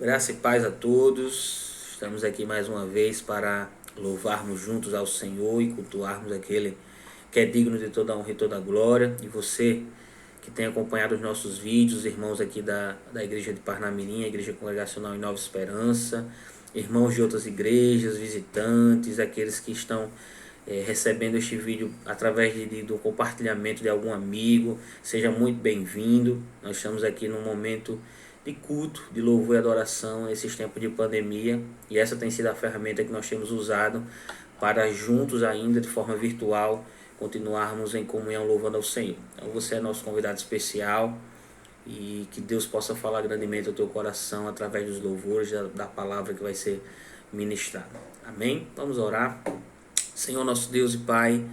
Graça e paz a todos. Estamos aqui mais uma vez para louvarmos juntos ao Senhor e cultuarmos aquele que é digno de toda a honra e toda a glória. E você que tem acompanhado os nossos vídeos, irmãos aqui da Igreja de Parnamirim, a Igreja Congregacional em Nova Esperança, irmãos de outras igrejas, visitantes, aqueles que estão recebendo este vídeo através do compartilhamento de algum amigo, seja muito bem-vindo. Nós estamos aqui num momento de culto, de louvor e adoração nesses tempos de pandemia, e essa tem sido a ferramenta que nós temos usado para juntos ainda de forma virtual continuarmos em comunhão louvando ao Senhor. Então você é nosso convidado especial e que Deus possa falar grandemente ao teu coração através dos louvores da palavra que vai ser ministrada. Amém? Vamos orar. Senhor nosso Deus e Pai,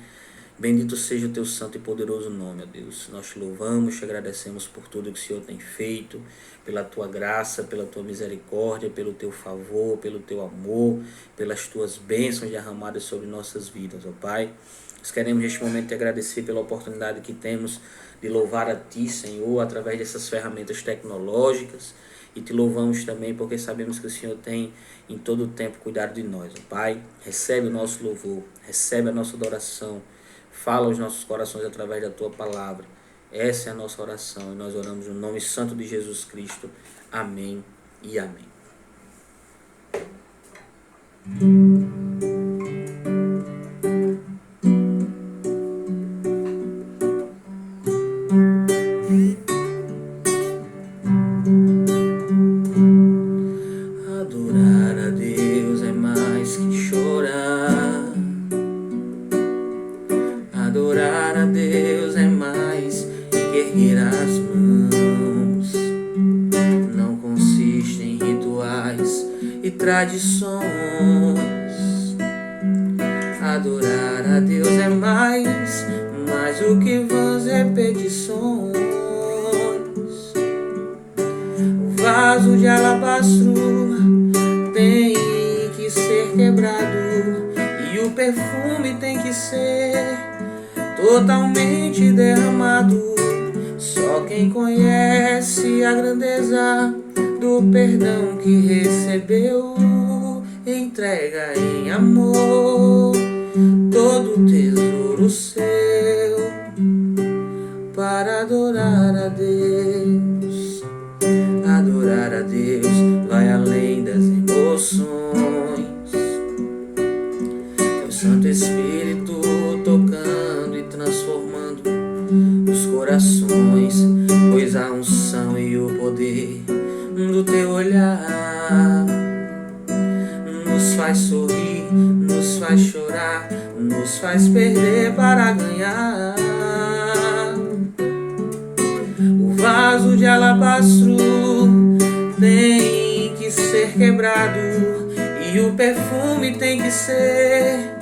bendito seja o teu santo e poderoso nome, ó Deus. Nós te louvamos, te agradecemos por tudo que o Senhor tem feito, pela tua graça, pela tua misericórdia, pelo teu favor, pelo teu amor, pelas tuas bênçãos derramadas sobre nossas vidas, ó Pai. Nós queremos neste momento te agradecer pela oportunidade que temos de louvar a Ti, Senhor, através dessas ferramentas tecnológicas, e te louvamos também porque sabemos que o Senhor tem em todo o tempo cuidado de nós, ó Pai. Recebe o nosso louvor, recebe a nossa adoração, fala aos nossos corações através da Tua palavra. Essa é a nossa oração e nós oramos no nome santo de Jesus Cristo. Amém e amém. Adorar a Deus é mais que chorar. Adorar a Deus é mais que erguer as mãos. Não consiste em rituais e tradições. Adorar a Deus é mais do que vãs repetições. O vaso de alabastro tem que ser quebrado e o perfume tem que ser totalmente derramado. Só quem conhece a grandeza do perdão que recebeu entrega em amor todo o tesouro seu para adorar a Deus. Adorar a Deus vai além das emoções. É o Santo Espírito tocando e transformando os corações, pois a unção e o poder do teu olhar nos faz sorrir, nos faz chorar, nos faz perder para ganhar. O vaso de alabastro tem que ser quebrado e o perfume tem que ser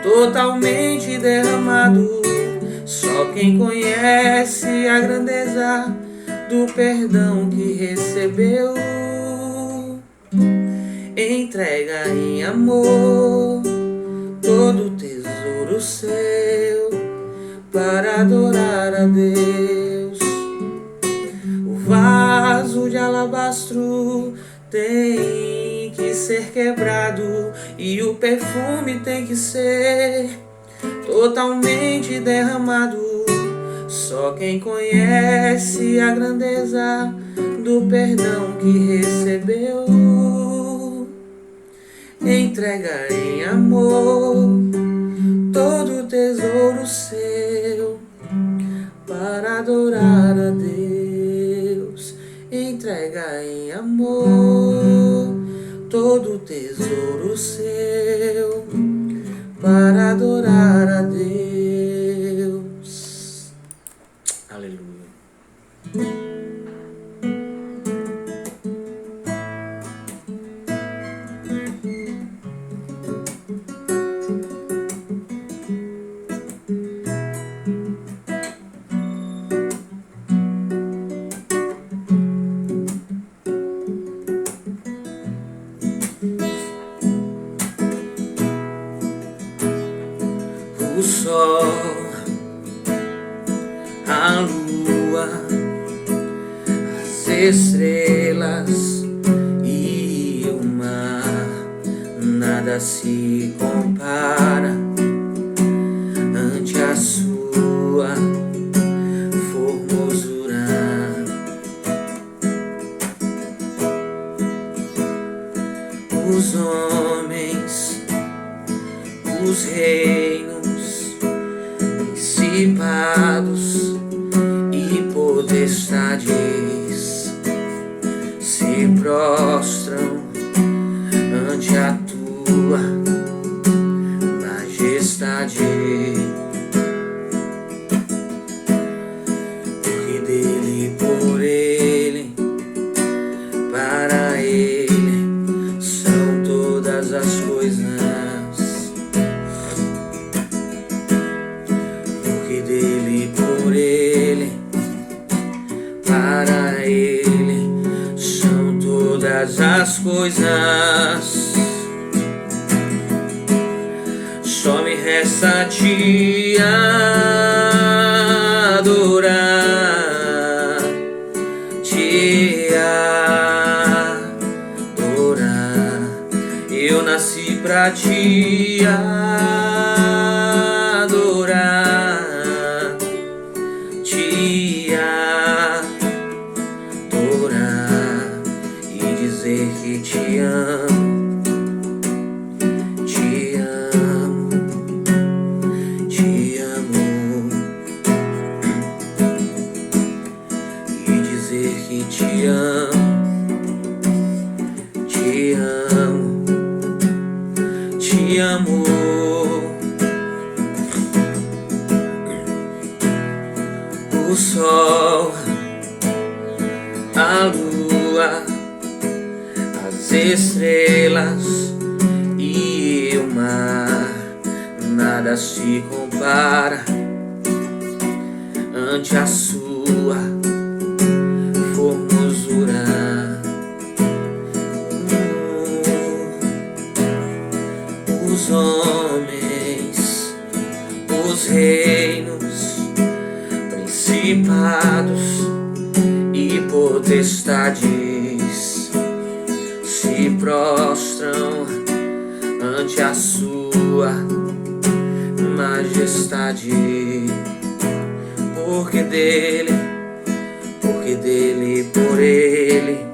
totalmente derramado. Só quem conhece a grandeza do perdão que recebeu entrega em amor todo o tesouro seu para adorar a Deus. O vaso de alabastro tem que ser quebrado e o perfume tem que ser totalmente derramado. Só quem conhece a grandeza do perdão que recebeu entrega em amor todo o tesouro seu para adorar a Deus. Entrega em amor todo o tesouro seu para adorar a Deus. Aleluia. O sol, a lua, as estrelas e se compara ante a sua formosura. Os homens, os reinos, principados e potestades se prostram ante a tua majestade. Porque dele, por ele, para ele são todas as coisas. Porque dele, por ele, para ele são todas as coisas. Só me resta te adorar, te adorar. Eu nasci pra te adorar, te adorar e dizer que te amo. Te amo, te amo. O sol, a lua, as estrelas e o mar, nada se compara ante a sua formosura. Os homens, os reinos, principados e potestades se prostram ante a sua majestade. Porque dele, por ele,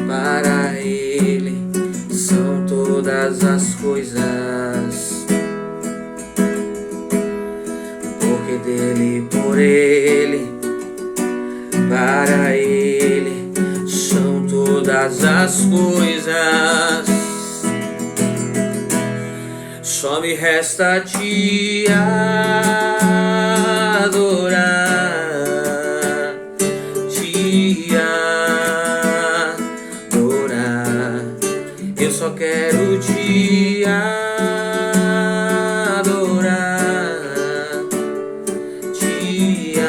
para ele são todas as coisas. Porque dele, por ele, para ele são todas as coisas. Só me resta te adorar, te adorar. Eu só quero te adorar, te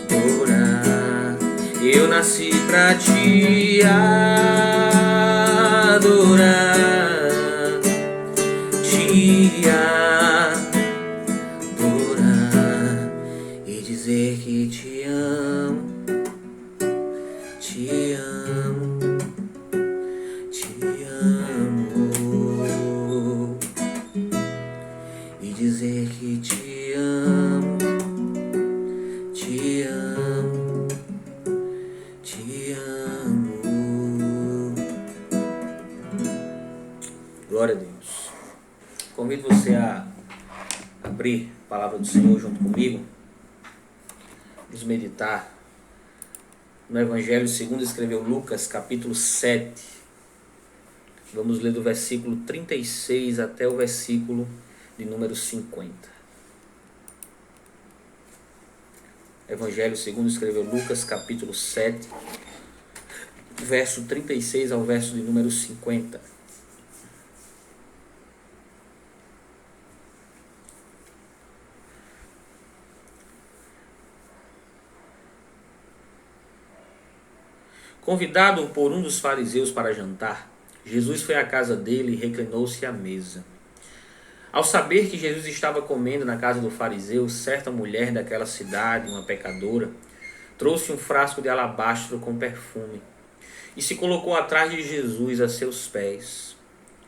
adorar. Eu nasci pra te adorar, te adorar e dizer que te amo, te amo, te amo e dizer que te amo, te amo, te amo. Glória a Deus. Convido você a abrir a palavra do Senhor junto comigo. Vamos meditar no Evangelho segundo escreveu Lucas, capítulo 7. Vamos ler do versículo 36 até o versículo de número 50. Evangelho segundo escreveu Lucas, capítulo 7, verso 36 ao verso de número 50. Convidado por um dos fariseus para jantar, Jesus foi à casa dele e reclinou-se à mesa. Ao saber que Jesus estava comendo na casa do fariseu, certa mulher daquela cidade, uma pecadora, trouxe um frasco de alabastro com perfume. e se colocou atrás de Jesus a seus pés.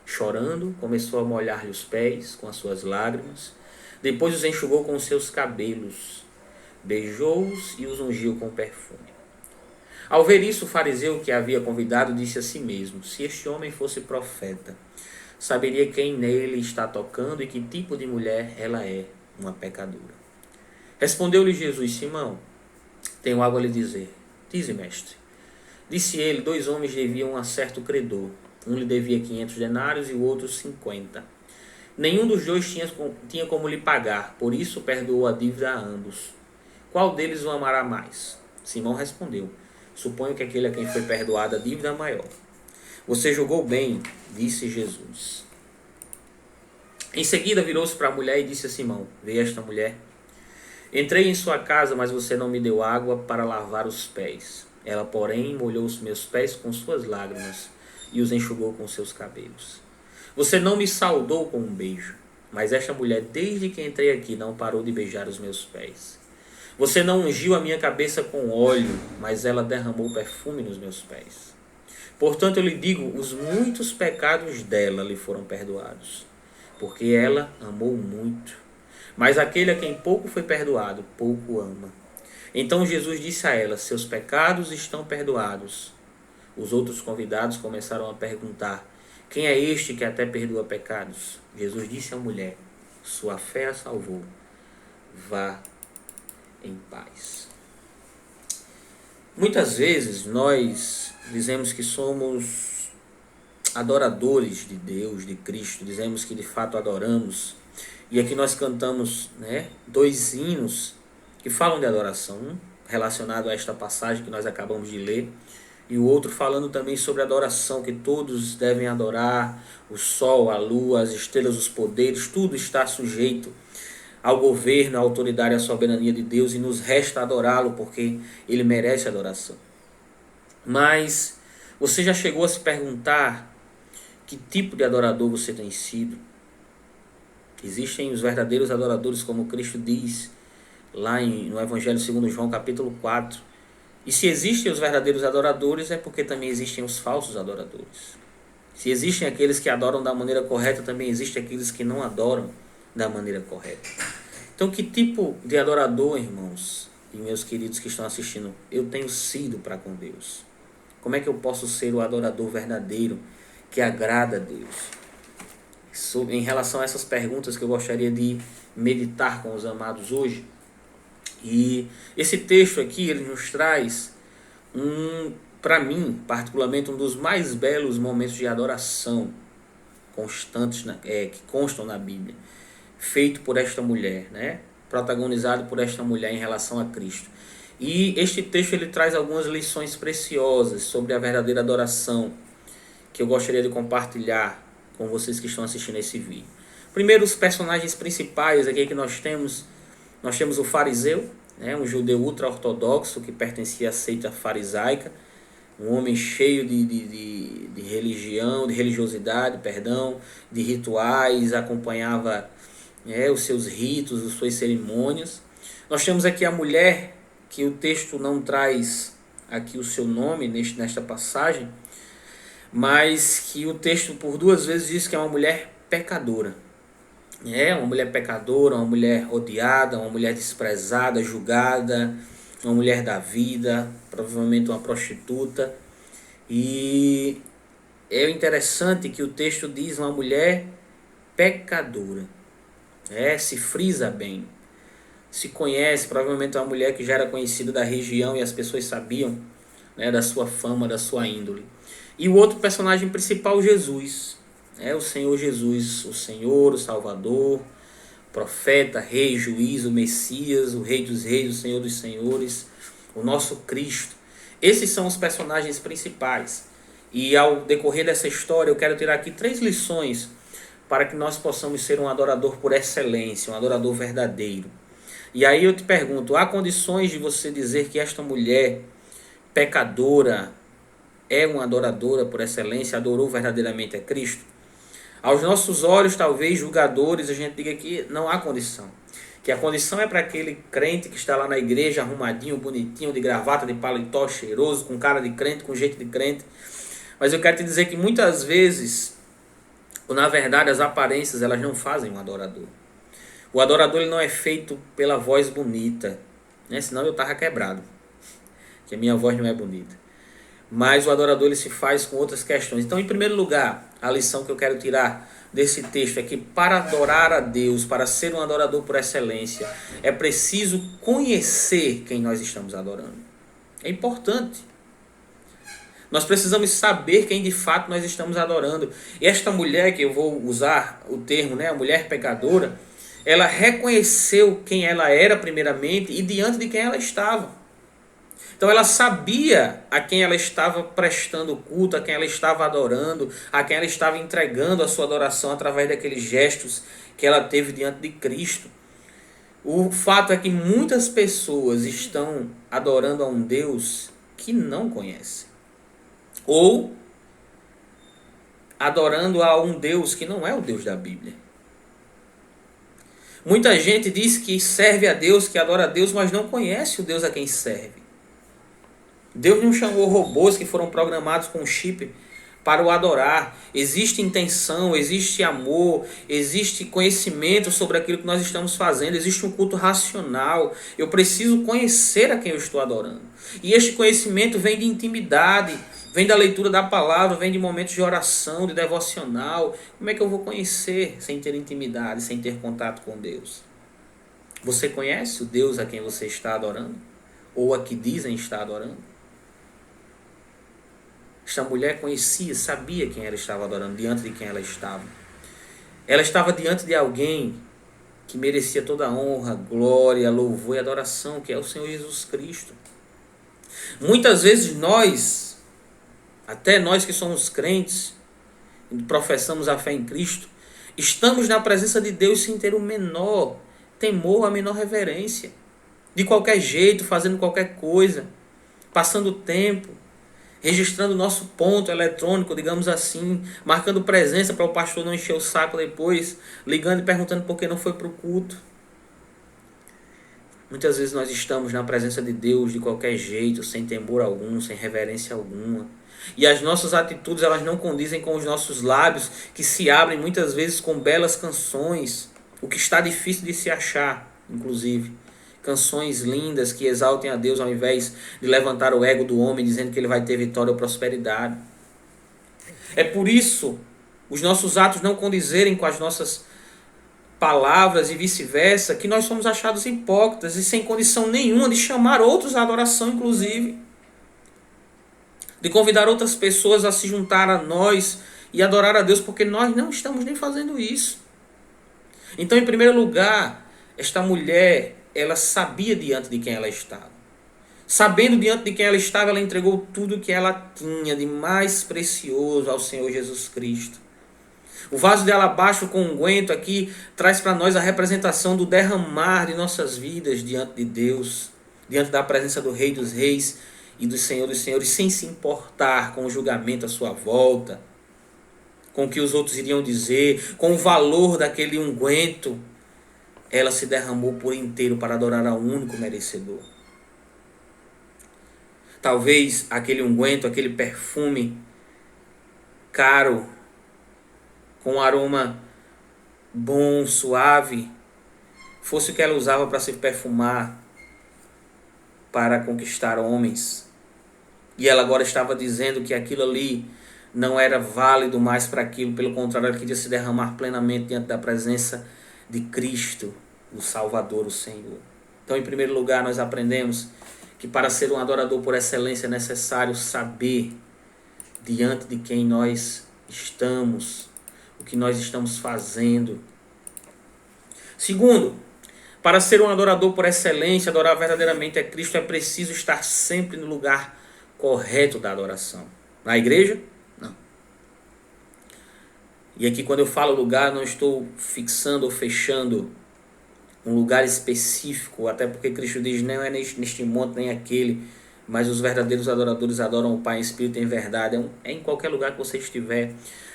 Chorando, começou a molhar-lhe os pés com as suas lágrimas. Depois os enxugou com os seus cabelos, beijou-os e os ungiu com perfume. Ao ver isso, o fariseu que havia convidado disse a si mesmo: se este homem fosse profeta, saberia quem nele está tocando e que tipo de mulher ela é, uma pecadora. Respondeu-lhe Jesus: Simão, tenho algo a lhe dizer. Dize, mestre. Disse ele: 2 homens deviam a certo credor. Um lhe devia 500 denários e o outro 50. Nenhum dos dois tinha como lhe pagar, por isso perdoou a dívida a ambos. Qual deles o amará mais? Simão respondeu: suponho que aquele a quem foi perdoada a dívida maior. Você julgou bem, disse Jesus. Em seguida virou-se para a mulher e disse a Simão: vê esta mulher? Entrei em sua casa, mas você não me deu água para lavar os pés. Ela, porém, molhou os meus pés com suas lágrimas e os enxugou com seus cabelos. Você não me saudou com um beijo, mas esta mulher, desde que entrei aqui, não parou de beijar os meus pés. Você não ungiu a minha cabeça com óleo, mas ela derramou perfume nos meus pés. Portanto, eu lhe digo, os muitos pecados dela lhe foram perdoados, porque ela amou muito. Mas aquele a quem pouco foi perdoado, pouco ama. Então Jesus disse a ela: seus pecados estão perdoados. Os outros convidados começaram a perguntar: quem é este que até perdoa pecados? Jesus disse à mulher: sua fé a salvou. Vá em paz. Muitas vezes nós dizemos que somos adoradores de Deus, de Cristo, dizemos que de fato adoramos. E aqui nós cantamos 2 hinos que falam de adoração, um relacionado a esta passagem que nós acabamos de ler, e o outro falando também sobre adoração, que todos devem adorar, o sol, a lua, as estrelas, os poderes, tudo está sujeito ao governo, à autoridade, à soberania de Deus, e nos resta adorá-lo porque ele merece adoração. Mas você já chegou a se perguntar que tipo de adorador você tem sido? Existem os verdadeiros adoradores, como Cristo diz lá no Evangelho segundo João, capítulo 4. E se existem os verdadeiros adoradores, é porque também existem os falsos adoradores. Se existem aqueles que adoram da maneira correta, também existem aqueles que não adoram da maneira correta. Então, que tipo de adorador, irmãos e meus queridos que estão assistindo, eu tenho sido para com Deus? Como é que eu posso ser o adorador verdadeiro que agrada a Deus? Em relação a essas perguntas que eu gostaria de meditar com os amados hoje. E esse texto aqui, ele nos traz, para mim, particularmente, um dos mais belos momentos de adoração constantes, que constam na Bíblia, feito por esta mulher, protagonizado por esta mulher em relação a Cristo. E este texto ele traz algumas lições preciosas sobre a verdadeira adoração, que eu gostaria de compartilhar com vocês que estão assistindo esse vídeo. Primeiro, os personagens principais aqui que nós temos o fariseu, um judeu ultra-ortodoxo que pertencia à seita farisaica, um homem cheio de religião, de religiosidade, de rituais, acompanhava os seus ritos, as suas cerimônias. Nós temos aqui a mulher, que o texto não traz aqui o seu nome nesta passagem, mas que o texto por 2 vezes diz que é uma mulher pecadora. Uma mulher pecadora, uma mulher odiada, uma mulher desprezada, julgada, uma mulher da vida, provavelmente uma prostituta. E é interessante que o texto diz uma mulher pecadora. Se frisa bem. Se conhece, provavelmente é uma mulher que já era conhecida da região e as pessoas sabiam da sua fama, da sua índole. E o outro personagem principal, Jesus. O Senhor Jesus, o Senhor, o Salvador, profeta, rei, juiz, o Messias, o Rei dos Reis, o Senhor dos Senhores, o nosso Cristo. Esses são os personagens principais. E ao decorrer dessa história, eu quero tirar aqui 3 lições para que nós possamos ser um adorador por excelência, um adorador verdadeiro. E aí eu te pergunto, há condições de você dizer que esta mulher pecadora é uma adoradora por excelência, adorou verdadeiramente a Cristo? Aos nossos olhos, talvez julgadores, a gente diga que não há condição, que a condição é para aquele crente que está lá na igreja, arrumadinho, bonitinho, de gravata, de paletó, cheiroso, com cara de crente, com jeito de crente. Mas eu quero te dizer que muitas vezes, ou na verdade, as aparências elas não fazem um adorador. O adorador ele não é feito pela voz bonita, né? Senão eu estava quebrado, que a minha voz não é bonita. Mas o adorador ele se faz com outras questões. Então, em primeiro lugar, a lição que eu quero tirar desse texto é que para adorar a Deus, para ser um adorador por excelência, é preciso conhecer quem nós estamos adorando. É importante. Nós precisamos saber quem de fato nós estamos adorando. E esta mulher, que eu vou usar o termo, né, a mulher pecadora, ela reconheceu quem ela era primeiramente e diante de quem ela estava. Então ela sabia a quem ela estava prestando culto, a quem ela estava adorando, a quem ela estava entregando a sua adoração através daqueles gestos que ela teve diante de Cristo. O fato é que muitas pessoas estão adorando a um Deus que não conhecem. Ou adorando a um Deus que não é o Deus da Bíblia. Muita gente diz que serve a Deus, que adora a Deus, mas não conhece o Deus a quem serve. Deus não chamou robôs que foram programados com chip para o adorar. Existe intenção, existe amor, existe conhecimento sobre aquilo que nós estamos fazendo, existe um culto racional. Eu preciso conhecer a quem eu estou adorando. E este conhecimento vem de intimidade, vem da leitura da palavra, vem de momentos de oração, de devocional. Como é que eu vou conhecer sem ter intimidade, sem ter contato com Deus? Você conhece o Deus a quem você está adorando? Ou a que dizem estar adorando? Esta mulher conhecia, sabia quem ela estava adorando, diante de quem ela estava. Ela estava diante de alguém que merecia toda a honra, glória, louvor e adoração, que é o Senhor Jesus Cristo. Muitas vezes nós, até nós que somos crentes, professamos a fé em Cristo, estamos na presença de Deus sem ter o menor temor, a menor reverência. De qualquer jeito, fazendo qualquer coisa, passando tempo, registrando o nosso ponto eletrônico, digamos assim, marcando presença para o pastor não encher o saco depois, ligando e perguntando por que não foi para o culto. Muitas vezes nós estamos na presença de Deus de qualquer jeito, sem temor algum, sem reverência alguma. E as nossas atitudes elas não condizem com os nossos lábios, que se abrem muitas vezes com belas canções, o que está difícil de se achar, inclusive. Canções lindas que exaltem a Deus ao invés de levantar o ego do homem dizendo que ele vai ter vitória ou prosperidade. É por isso os nossos atos não condizerem com as nossas palavras e vice-versa, que nós somos achados hipócritas e sem condição nenhuma de chamar outros à adoração, inclusive. De convidar outras pessoas a se juntar a nós e adorar a Deus, porque nós não estamos nem fazendo isso. Então, em primeiro lugar, esta mulher, ela sabia diante de quem ela estava. Sabendo diante de quem ela estava, ela entregou tudo que ela tinha de mais precioso ao Senhor Jesus Cristo. O vaso de alabastro com unguento aqui traz para nós a representação do derramar de nossas vidas diante de Deus, diante da presença do Rei dos Reis e do Senhor dos Senhores, sem se importar com o julgamento à sua volta, com o que os outros iriam dizer, com o valor daquele unguento. Ela se derramou por inteiro para adorar ao único merecedor. Talvez aquele unguento, aquele perfume caro, com um aroma bom, suave, fosse o que ela usava para se perfumar, para conquistar homens. E ela agora estava dizendo que aquilo ali não era válido mais para aquilo, pelo contrário, ela queria se derramar plenamente diante da presença de Cristo, o Salvador, o Senhor. Então, em primeiro lugar, nós aprendemos que para ser um adorador por excelência é necessário saber diante de quem nós estamos, o que nós estamos fazendo. Segundo, para ser um adorador por excelência, adorar verdadeiramente a Cristo, é preciso estar sempre no lugar correto da adoração. Na igreja? Não. E aqui, quando eu falo lugar, não estou fixando ou fechando um lugar específico, até porque Cristo diz, não é neste monte nem aquele, mas os verdadeiros adoradores adoram o Pai em espírito e em verdade. É em qualquer lugar que você estiver.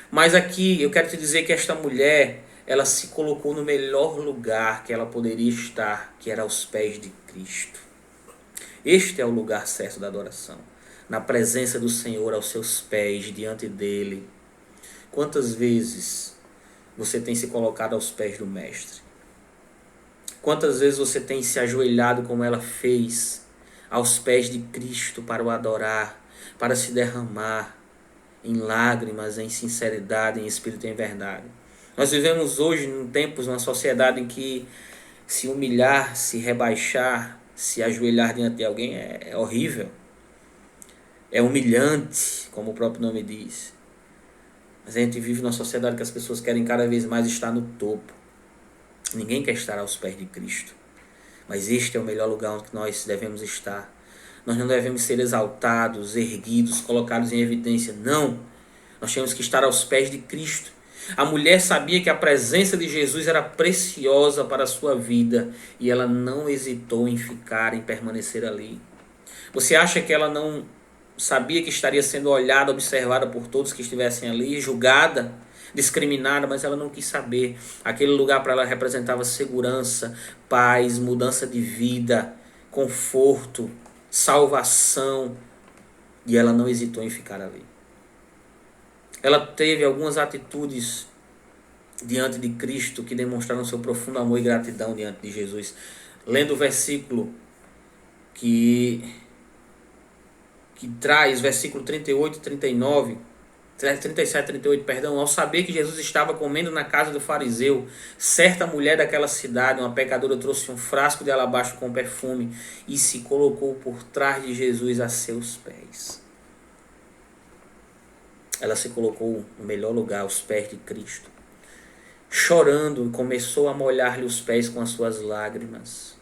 Mas aqui eu quero te dizer que esta mulher, ela se colocou no melhor lugar que ela poderia estar, que era aos pés de Cristo. Este é o lugar certo da adoração, na presença do Senhor, aos seus pés, diante dele. Quantas vezes você tem se colocado aos pés do Mestre? Quantas vezes você tem se ajoelhado como ela fez, aos pés de Cristo para o adorar, para se derramar em lágrimas, em sinceridade, em espírito e em verdade? Nós vivemos hoje em tempos, numa sociedade em que se humilhar, se rebaixar, se ajoelhar diante de alguém é horrível. É humilhante, como o próprio nome diz. Mas a gente vive numa sociedade que as pessoas querem cada vez mais estar no topo. Ninguém quer estar aos pés de Cristo. Mas este é o melhor lugar onde nós devemos estar. Nós não devemos ser exaltados, erguidos, colocados em evidência. Não. Nós temos que estar aos pés de Cristo. A mulher sabia que a presença de Jesus era preciosa para a sua vida e ela não hesitou em ficar, em permanecer ali. Você acha que ela não sabia que estaria sendo olhada, observada por todos que estivessem ali, julgada, discriminada, mas ela não quis saber. Aquele lugar para ela representava segurança, paz, mudança de vida, conforto, salvação, e ela não hesitou em ficar ali. Ela teve algumas atitudes diante de Cristo que demonstraram seu profundo amor e gratidão diante de Jesus. Lendo o versículo que traz, versículo 38 e 39, 37 e 38, perdão, ao saber que Jesus estava comendo na casa do fariseu, certa mulher daquela cidade, uma pecadora, trouxe um frasco de alabastro com perfume e se colocou por trás de Jesus a seus pés. Ela se colocou no melhor lugar, aos pés de Cristo. Chorando, começou a molhar-lhe os pés com as suas lágrimas.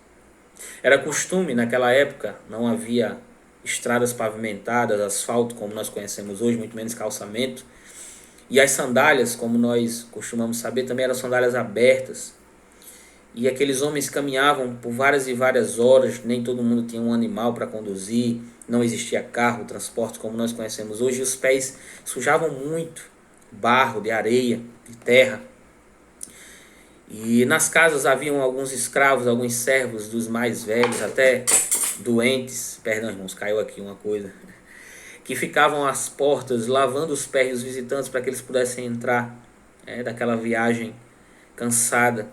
Era costume, naquela época, não havia estradas pavimentadas, asfalto como nós conhecemos hoje, muito menos calçamento. E as sandálias, como nós costumamos saber, também eram sandálias abertas. E aqueles homens caminhavam por várias e várias horas, nem todo mundo tinha um animal para conduzir, não existia carro, transporte como nós conhecemos hoje, e os pés sujavam muito, barro, de areia, de terra. E nas casas haviam alguns escravos, alguns servos dos mais velhos, até doentes, perdão irmãos, caiu aqui uma coisa, que ficavam às portas lavando os pés dos visitantes para que eles pudessem entrar daquela viagem cansada.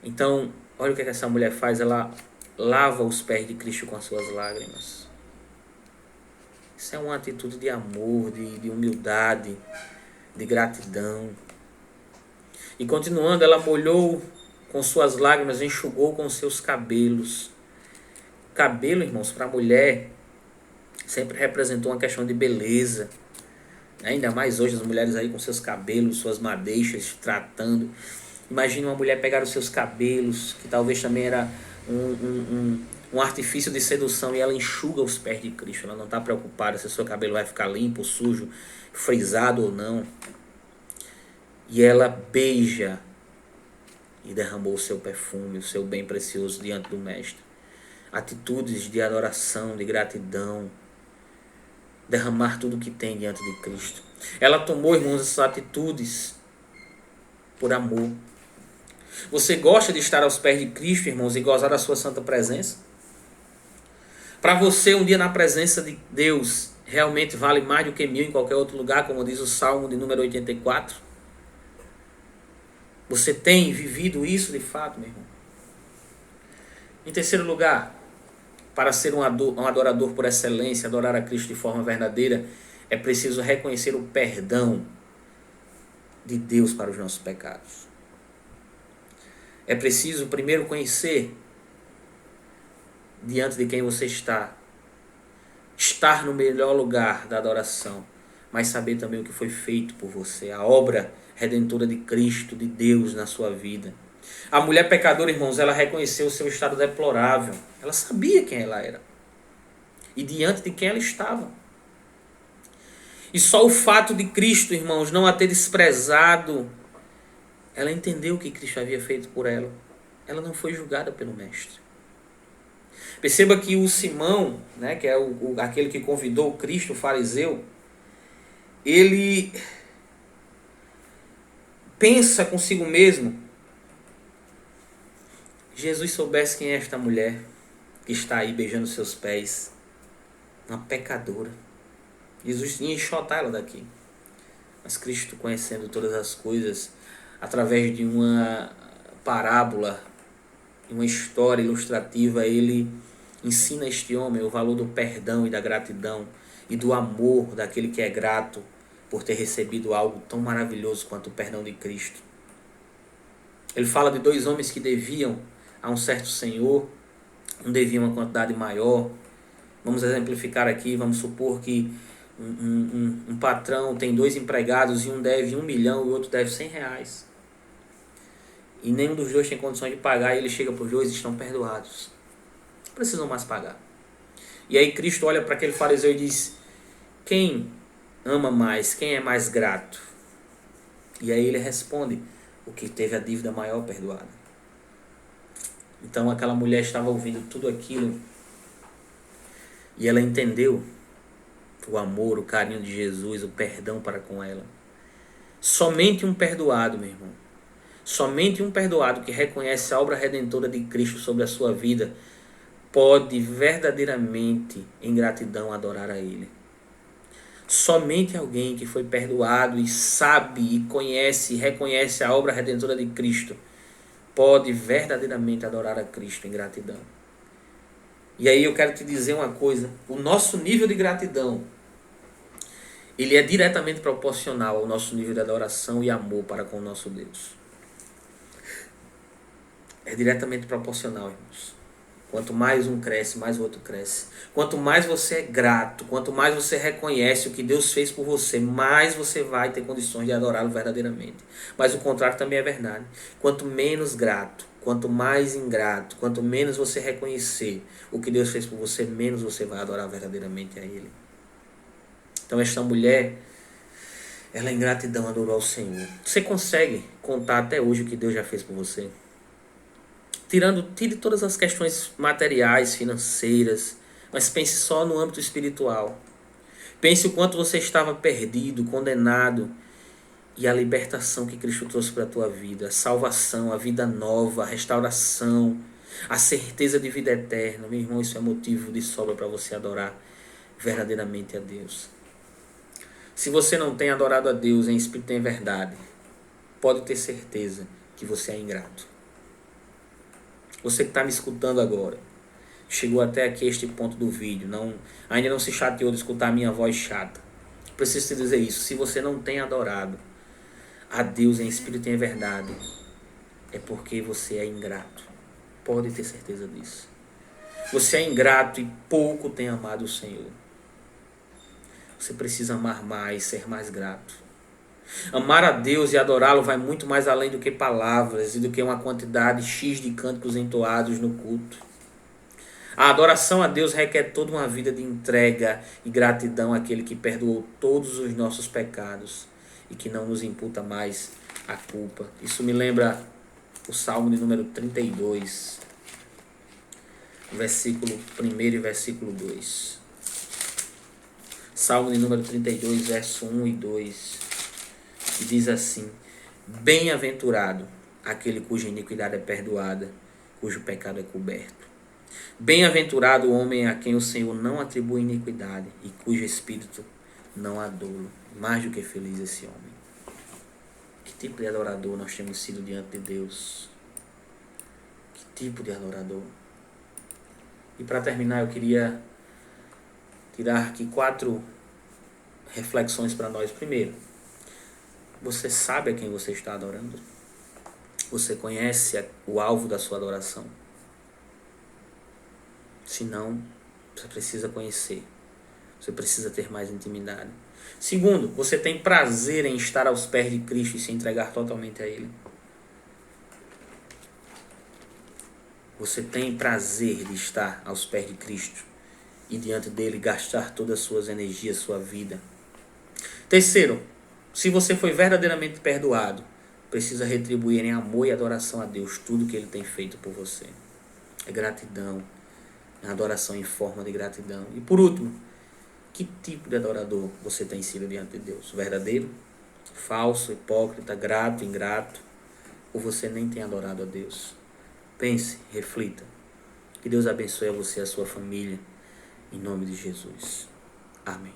Então, olha o que essa mulher faz, ela lava os pés de Cristo com as suas lágrimas. Isso é uma atitude de amor, de humildade, de gratidão. E continuando, ela molhou com suas lágrimas, enxugou com seus cabelos. Cabelo, irmãos, para a mulher sempre representou uma questão de beleza. Ainda mais hoje as mulheres aí com seus cabelos, suas madeixas, tratando. Imagina uma mulher pegar os seus cabelos, que talvez também era um artifício de sedução, e ela enxuga os pés de Cristo. Ela não está preocupada se o seu cabelo vai ficar limpo, sujo, frisado ou não. E ela beija e derramou o seu perfume, o seu bem precioso diante do Mestre. Atitudes de adoração, de gratidão. Derramar tudo o que tem diante de Cristo. Ela tomou, irmãos, essas atitudes por amor. Você gosta de estar aos pés de Cristo, irmãos, e gozar da sua santa presença? Para você, um dia na presença de Deus realmente vale mais do que 1000 em qualquer outro lugar, como diz o Salmo de número 84? Você tem vivido isso de fato, meu irmão? Em terceiro lugar, para ser um adorador por excelência, adorar a Cristo de forma verdadeira, é preciso reconhecer o perdão de Deus para os nossos pecados. É preciso primeiro conhecer diante de quem você está. Estar no melhor lugar da adoração, mas saber também o que foi feito por você, a obra redentora de Cristo, de Deus na sua vida. A mulher pecadora, irmãos, ela reconheceu o seu estado deplorável. Ela sabia quem ela era e diante de quem ela estava. E só o fato de Cristo, irmãos, não a ter desprezado, ela entendeu o que Cristo havia feito por ela. Ela não foi julgada pelo Mestre. Perceba que o Simão, que é aquele que convidou o Cristo, o fariseu, ele pensa consigo mesmo. Jesus soubesse quem é esta mulher que está aí beijando seus pés, uma pecadora. Jesus ia enxotar ela daqui. Mas Cristo, conhecendo todas as coisas, através de uma parábola, uma história ilustrativa, ele ensina a este homem o valor do perdão e da gratidão e do amor daquele que é grato por ter recebido algo tão maravilhoso quanto o perdão de Cristo. Ele fala de 2 homens que deviam a um certo senhor, um devia uma quantidade maior. Vamos exemplificar aqui, vamos supor que um patrão tem 2 empregados e um deve 1 milhão e o outro deve 100 reais. E nenhum dos dois tem condições de pagar e ele chega para os dois e estão perdoados. Não precisam mais pagar. E aí Cristo olha para aquele fariseu e diz: quem ama mais? Quem é mais grato? E aí ele responde: o que teve a dívida maior perdoada. Então aquela mulher estava ouvindo tudo aquilo e ela entendeu o amor, o carinho de Jesus, o perdão para com ela. Somente um perdoado, meu irmão, somente um perdoado que reconhece a obra redentora de Cristo sobre a sua vida pode verdadeiramente, em gratidão, adorar a Ele. Somente alguém que foi perdoado e sabe e conhece e reconhece a obra redentora de Cristo pode verdadeiramente adorar a Cristo em gratidão. E aí eu quero te dizer uma coisa: o nosso nível de gratidão, ele é diretamente proporcional ao nosso nível de adoração e amor para com o nosso Deus. É diretamente proporcional, irmãos. Quanto mais um cresce, mais o outro cresce. Quanto mais você é grato, quanto mais você reconhece o que Deus fez por você, mais você vai ter condições de adorá-lo verdadeiramente. Mas o contrário também é verdade. Quanto menos grato, quanto mais ingrato, quanto menos você reconhecer o que Deus fez por você, menos você vai adorar verdadeiramente a Ele. Então esta mulher, ela em gratidão adorou ao Senhor. Você consegue contar até hoje o que Deus já fez por você? Tire todas as questões materiais, financeiras, mas pense só no âmbito espiritual. Pense o quanto você estava perdido, condenado, e a libertação que Cristo trouxe para a tua vida, a salvação, a vida nova, a restauração, a certeza de vida eterna. Meu irmão, isso é motivo de sobra para você adorar verdadeiramente a Deus. Se você não tem adorado a Deus em espírito e em verdade, pode ter certeza que você é ingrato. Você que está me escutando agora, chegou até aqui este ponto do vídeo, ainda não se chateou de escutar a minha voz chata. Preciso te dizer isso: se você não tem adorado a Deus em espírito e em verdade, é porque você é ingrato. Pode ter certeza disso. Você é ingrato e pouco tem amado o Senhor. Você precisa amar mais, ser mais grato. Amar a Deus e adorá-lo vai muito mais além do que palavras e do que uma quantidade X de cânticos entoados no culto. A adoração a Deus requer toda uma vida de entrega e gratidão àquele que perdoou todos os nossos pecados e que não nos imputa mais a culpa. Isso me lembra o Salmo de número 32, versículo 1 e versículo 2. Salmo de número 32, verso 1 e 2. E diz assim: bem-aventurado aquele cuja iniquidade é perdoada, cujo pecado é coberto. Bem-aventurado o homem a quem o Senhor não atribui iniquidade e cujo espírito não há dolo. Mais do que feliz esse homem. Que tipo de adorador nós temos sido diante de Deus? Que tipo de adorador? E para terminar, eu queria tirar aqui 4 reflexões para nós. Primeiro, você sabe a quem você está adorando? Você conhece o alvo da sua adoração? Se não, você precisa conhecer. Você precisa ter mais intimidade. Segundo, você tem prazer em estar aos pés de Cristo e se entregar totalmente a Ele? Você tem prazer de estar aos pés de Cristo e diante dele gastar todas as suas energias, sua vida? Terceiro, se você foi verdadeiramente perdoado, precisa retribuir em amor e adoração a Deus tudo que Ele tem feito por você. É gratidão, é adoração em forma de gratidão. E por último, que tipo de adorador você tem sido diante de Deus? Verdadeiro falso, hipócrita, grato, ingrato, ou você nem tem adorado a Deus. Pense, reflita. Que Deus abençoe a você e a sua família, em nome de Jesus. Amém.